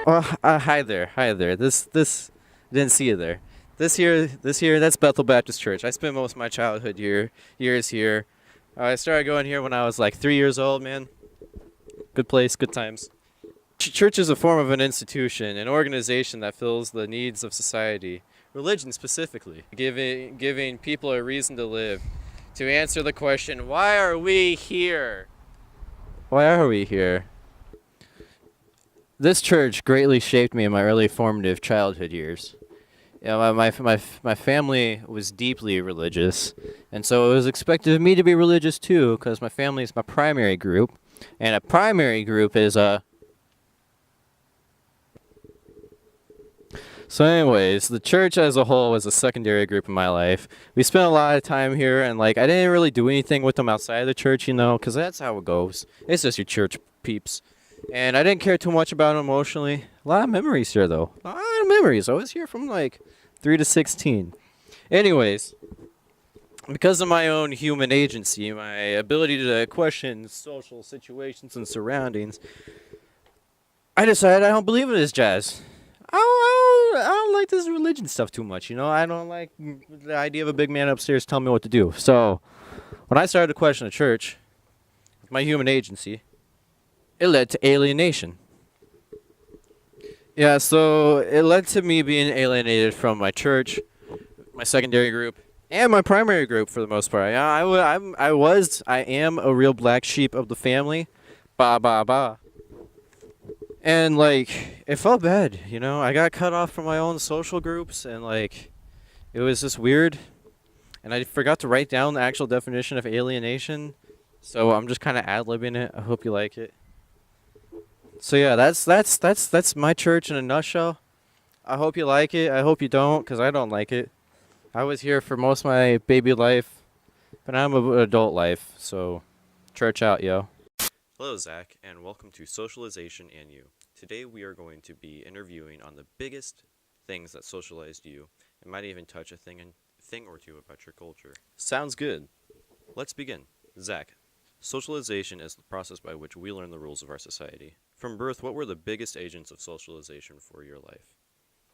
Hi there, hi there. This didn't see you there. This here, that's Bethel Baptist Church. I spent most of my childhood years here. I started going here when I was like 3 years old. Man, good place, good times. Church is a form of an institution, an organization that fills the needs of society, religion specifically, giving people a reason to live. To answer the question, why are we here? Why are we here? This church greatly shaped me in my early formative childhood years. Yeah, my family was deeply religious, and so it was expected of me to be religious too, because my family is my primary group, and a primary group is a. So, anyways, the church as a whole was a secondary group in my life. We spent a lot of time here, and like I didn't really do anything with them outside of the church, because that's how it goes. It's just your church peeps, and I didn't care too much about them emotionally. A lot of memories here, though. A lot of memories. I was here from like 3 to 16. Anyways, because of my own human agency, my ability to question social situations and surroundings, I decided I don't believe in this jazz. I don't like this religion stuff too much, I don't like the idea of a big man upstairs telling me what to do. So, when I started to question the church, with my human agency, it led to alienation. Yeah, so it led to me being alienated from my church, my secondary group, and my primary group for the most part. Yeah, I am a real black sheep of the family. Ba ba ba. And like, it felt bad, I got cut off from my own social groups, and like, it was just weird. And I forgot to write down the actual definition of alienation, so I'm just kind of ad-libbing it. I hope you like it. So yeah, that's my church in a nutshell. I hope you like it. I hope you don't, because I don't like it. I was here for most of my baby life, but I'm an adult life, so church out, yo. Hello, Zach, and welcome to Socialization and You. Today we are going to be interviewing on the biggest things that socialized you, and might even touch a thing or two about your culture. Sounds good. Let's begin. Zach, socialization is the process by which we learn the rules of our society. From birth, what were the biggest agents of socialization for your life?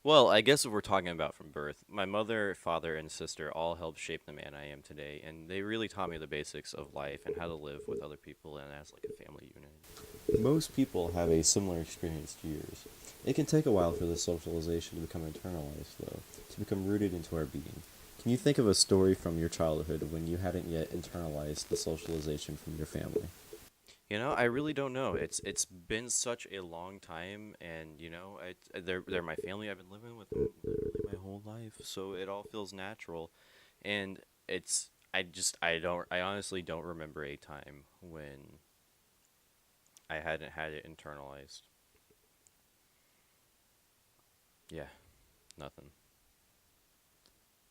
Well, I guess if we're talking about from birth, my mother, father, and sister all helped shape the man I am today, and they really taught me the basics of life and how to live with other people and as like a family unit. Most people have a similar experience to yours. It can take a while for this socialization to become internalized, though, to become rooted into our being. Can you think of a story from your childhood when you hadn't yet internalized the socialization from your family? I really don't know. It's been such a long time, and they're my family. I've been living with them literally my whole life, so it all feels natural, and I honestly don't remember a time when I hadn't had it internalized. Yeah, nothing.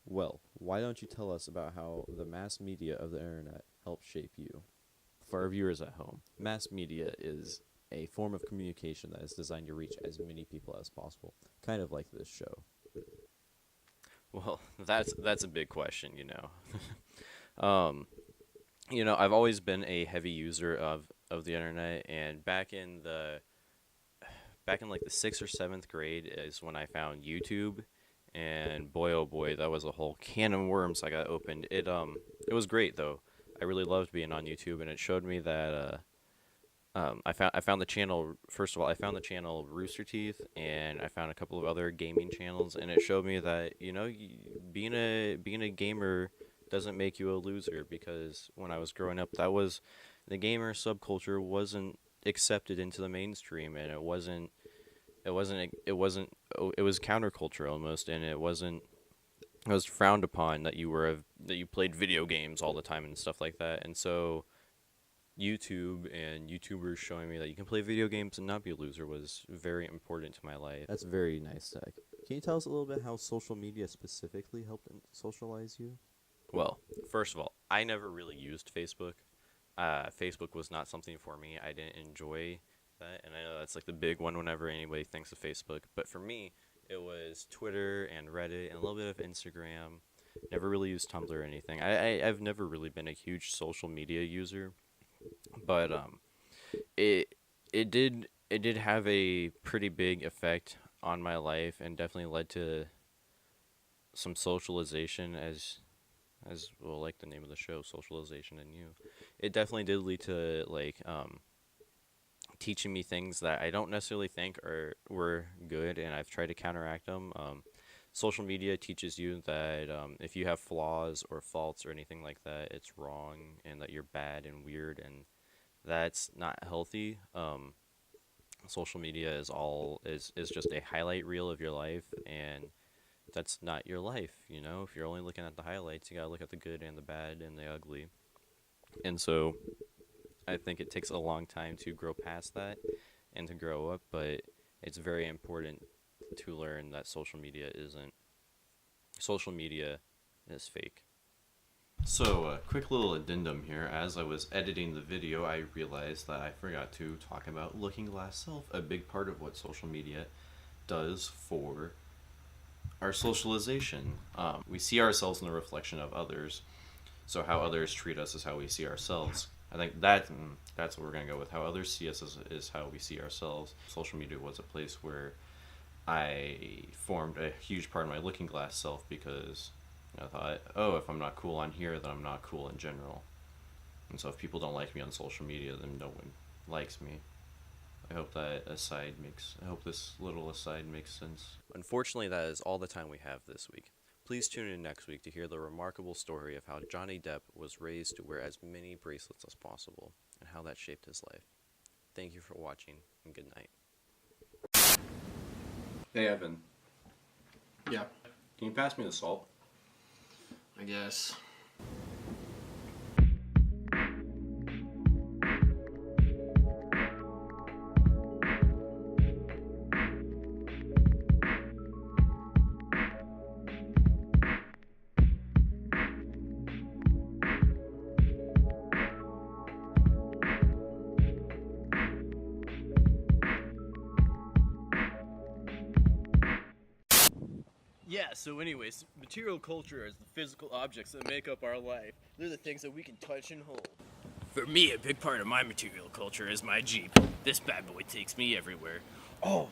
Well, why don't you tell us about how the mass media of the internet helped shape you? For our viewers at home, mass media is a form of communication that is designed to reach as many people as possible, kind of like this show. Well, that's a big question. um, I've always been a heavy user of the internet, and back in like the 6th or 7th grade is when I found YouTube, and boy oh boy, that was a whole can of worms I got opened. It was great though. I really loved being on YouTube, and it showed me that I found the channel. First of all, I found the channel Rooster Teeth, and I found a couple of other gaming channels, and it showed me that being a gamer doesn't make you a loser, because when I was growing up, that was the gamer subculture wasn't accepted into the mainstream, and it was counterculture almost, and it was frowned upon that that you played video games all the time and stuff like that. And so YouTube and YouTubers showing me that you can play video games and not be a loser was very important to my life. That's very nice, Zach. Can you tell us a little bit how social media specifically helped socialize you? Well, first of all, I never really used Facebook. Facebook was not something for me. I didn't enjoy that, and I know that's like the big one whenever anybody thinks of Facebook. But for me, it was Twitter and Reddit and a little bit of Instagram. Never really used Tumblr or anything. I've never really been a huge social media user, but it did it did have a pretty big effect on my life and definitely led to some socialization as well, like the name of the show, socialization in you. It definitely did lead to like teaching me things that I don't necessarily think were good, and I've tried to counteract them. Social media teaches you that if you have flaws or faults or anything like that, it's wrong and that you're bad and weird, and that's not healthy. Social media is just a highlight reel of your life, and that's not your life. If you're only looking at the highlights, you gotta look at the good and the bad and the ugly. And so I think it takes a long time to grow past that and to grow up, but it's very important to learn that social media is fake. So, a quick little addendum here. As I was editing the video, I realized that I forgot to talk about looking glass self, a big part of what social media does for our socialization. We see ourselves in the reflection of others, so how others treat us is how we see ourselves. I think that's what we're going to go with. How others see us is how we see ourselves. Social media was a place where I formed a huge part of my looking glass self because I thought, oh, if I'm not cool on here, then I'm not cool in general. And so if people don't like me on social media, then no one likes me. I hope this little aside makes sense. Unfortunately, that is all the time we have this week. Please tune in next week to hear the remarkable story of how Johnny Depp was raised to wear as many bracelets as possible and how that shaped his life. Thank you for watching, and good night. Hey, Evan. Yeah, Can you pass me the salt? I guess. Yeah, so anyways, material culture is the physical objects that make up our life. They're the things that we can touch and hold. For me, a big part of my material culture is my Jeep. This bad boy takes me everywhere. Oh,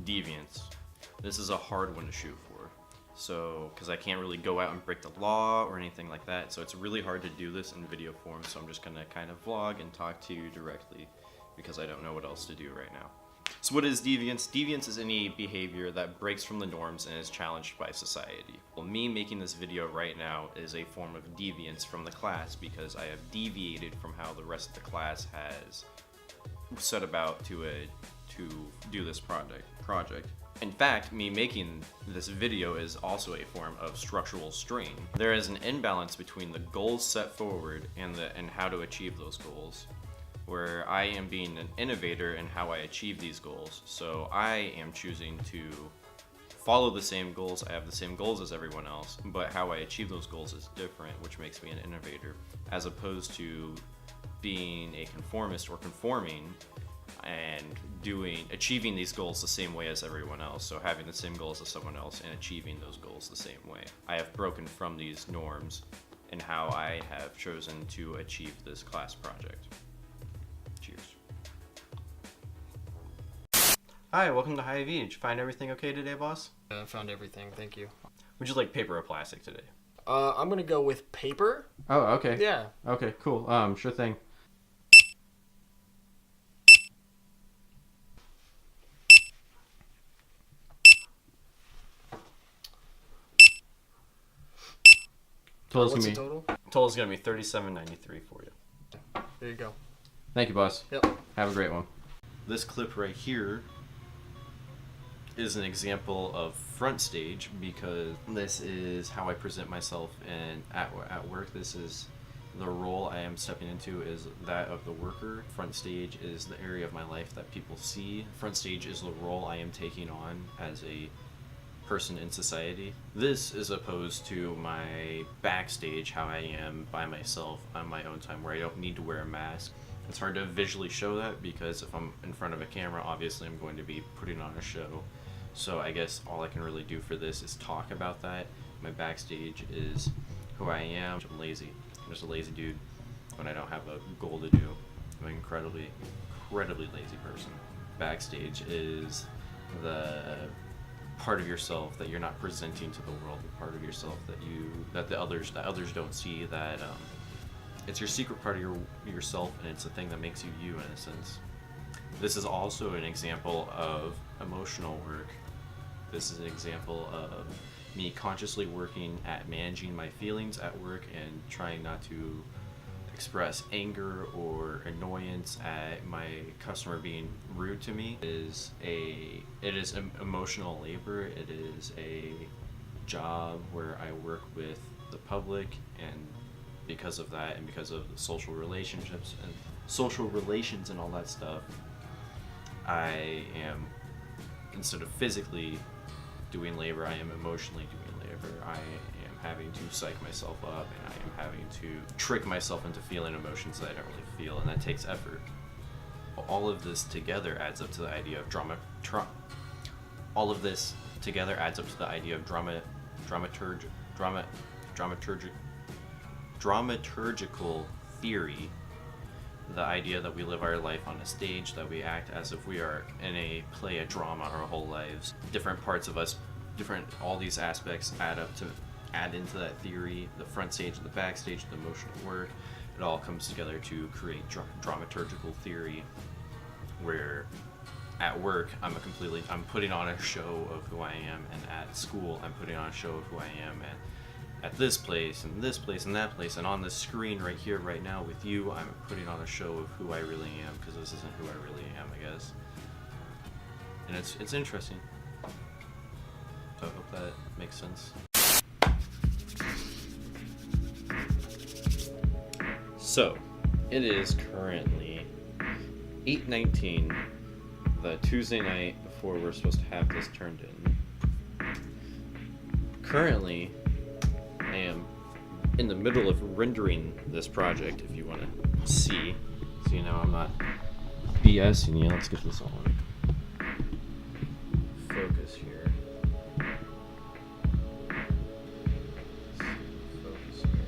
Deviance. This is a hard one to shoot for. So, because I can't really go out and break the law or anything like that, so it's really hard to do this in video form, so I'm just going to kind of vlog and talk to you directly because I don't know what else to do right now. So what is deviance? Deviance is any behavior that breaks from the norms and is challenged by society. Well, me making this video right now is a form of deviance from the class because I have deviated from how the rest of the class has set about to do this project. In fact, me making this video is also a form of structural strain. There is an imbalance between the goals set forward and how to achieve those goals, where I am being an innovator in how I achieve these goals. So I am choosing to follow the same goals. I have the same goals as everyone else, but how I achieve those goals is different, which makes me an innovator, as opposed to being a conformist or conforming and achieving these goals the same way as everyone else. So having the same goals as someone else and achieving those goals the same way. I have broken from these norms in how I have chosen to achieve this class project. Cheers. Hi, welcome to High V. Did you find everything okay today, boss? I found everything, thank you. Would you like paper or plastic today? I'm gonna go with paper. Oh, okay. Yeah. Okay, cool. Sure thing. Total's What's gonna the be total? total's gonna be $37.93 for you. There you go. Thank you, boss. Yep. Have a great one. This clip right here is an example of front stage because this is how I present myself, and at work this is the role I am stepping into is that of the worker. Front stage is the area of my life that people see. Front stage is the role I am taking on as a person in society. This is opposed to my backstage, how I am by myself on my own time, where I don't need to wear a mask. It's hard to visually show that because if I'm in front of a camera, obviously I'm going to be putting on a show. So I guess all I can really do for this is talk about that. My backstage is who I am. I'm lazy. I'm just a lazy dude when I don't have a goal to do. I'm an incredibly lazy person. Backstage is the part of yourself that you're not presenting to the world, the part of yourself that others don't see, that it's your secret part of yourself, and it's the thing that makes you you in a sense. This is also an example of emotional work. This is an example of me consciously working at managing my feelings at work and trying not to express anger or annoyance at my customer being rude to me. It is emotional labor. It is a job where I work with the public, and because of that and because of social relationships and social relations and all that stuff, I am, instead of physically doing labor, I am emotionally doing labor. I am having to psych myself up, and I am having to trick myself into feeling emotions that I don't really feel, and that takes effort. All of this together adds up to the idea of dramaturgical theory. The idea that we live our life on a stage, that we act as if we are in a play, a drama, our whole lives. Different parts of us, all these aspects add into that theory. The front stage, the backstage, the emotional work, it all comes together to create dramaturgical theory, where at work I'm putting on a show of who I am, and at school I'm putting on a show of who I am, and at this place and this place and that place, and on the screen right here right now with you, I'm putting on a show of who I really am, because this isn't who I really am, I guess. And it's interesting. So I hope that makes sense. So it is currently 8:19, the Tuesday night before we're supposed to have this turned in. Currently I am in the middle of rendering this project, if you want to see. So you know I'm not BSing you. Let's get this on. Focus here. Focus here.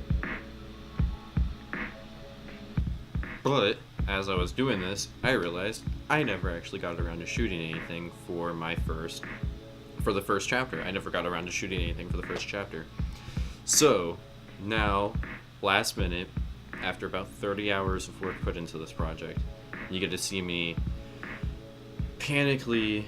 But as I was doing this, I realized I never actually got around to shooting anything for the first chapter. I never got around to shooting anything for the first chapter. So now, last minute, after about 30 hours of work put into this project, you get to see me panically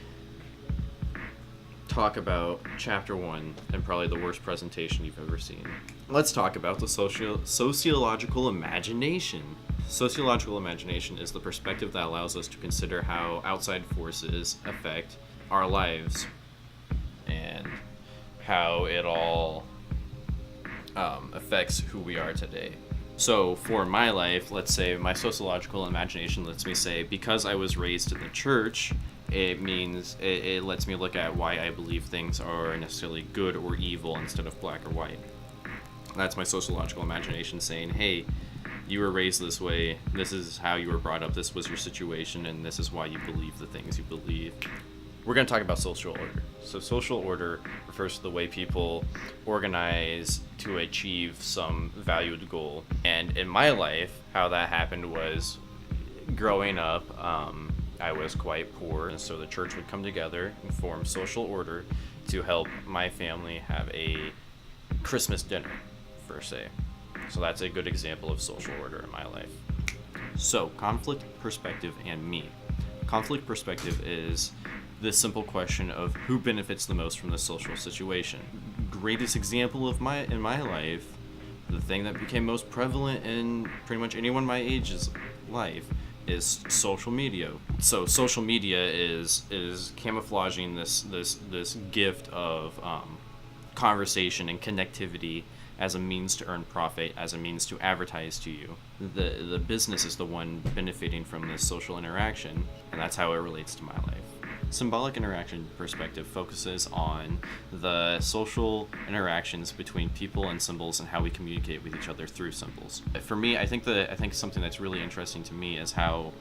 talk about chapter 1, and probably the worst presentation you've ever seen. Let's talk about the sociological imagination. Sociological imagination is the perspective that allows us to consider how outside forces affect our lives and how it all affects who we are today. So for my life, let's say my sociological imagination lets me say, because I was raised in the church, it means it lets me look at why I believe things are necessarily good or evil instead of black or white. That's my sociological imagination saying, hey, you were raised this way, this is how you were brought up, this was your situation, and this is why you believe the things you believe. We're going to talk about social order. So social order refers to the way people organize to achieve some valued goal. And in my life, how that happened was, growing up, I was quite poor, and so the church would come together and form social order to help my family have a Christmas dinner, per se. So that's a good example of social order in my life. So, conflict, perspective, and me. Conflict perspective is this simple question of who benefits the most from the social situation. Greatest example in my life, the thing that became most prevalent in pretty much anyone my age's life is social media. So social media is camouflaging this gift of conversation and connectivity as a means to earn profit, as a means to advertise to you. The business is the one benefiting from this social interaction, and that's how it relates to my life. Symbolic interaction perspective focuses on the social interactions between people and symbols and how we communicate with each other through symbols. For me, I think something that's really interesting to me is how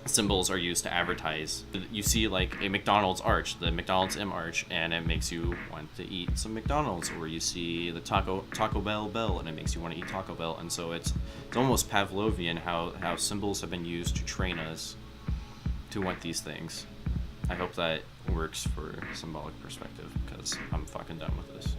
symbols are used to advertise. You see like a McDonald's arch, the McDonald's M arch, and it makes you want to eat some McDonald's, or you see the Taco Bell and it makes you want to eat Taco Bell. And so it's almost Pavlovian how symbols have been used to train us to want these things. I hope that works for symbolic perspective, because I'm fucking done with this.